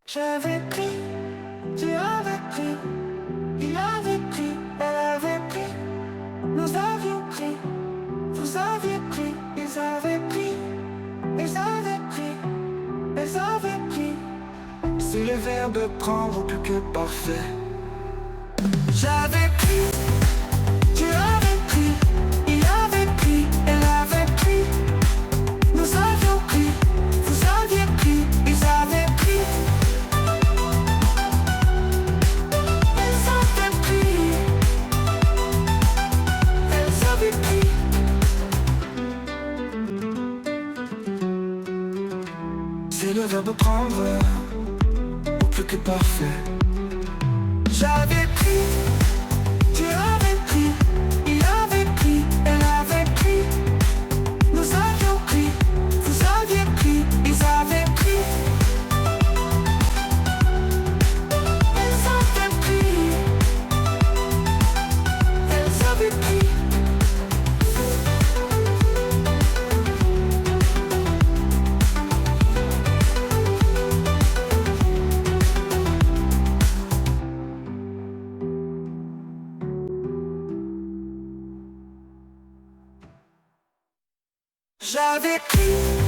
J'avais pris, tu avais pris, il avait pris, elle avait pris, nous avions pris, vous aviez pris, ils avaient pris, ils avaient pris, ils avaient pris. C'est le verbe prendre plus que parfait. J'avais pris, tu avais pris, il avait pris, elle avait pris, nous avions pris, vous aviez pris, ils avaient pris. Elles avaient pris, elles avaient pris. C'est le verbe prendre, ou plus que parfait. J'avais pris, tu avais pris, il avait pris, elle avait pris, nous avions pris, vous aviez pris, ils avaient pris. Elles avaient pris, elles avaient pris. J'avais pris.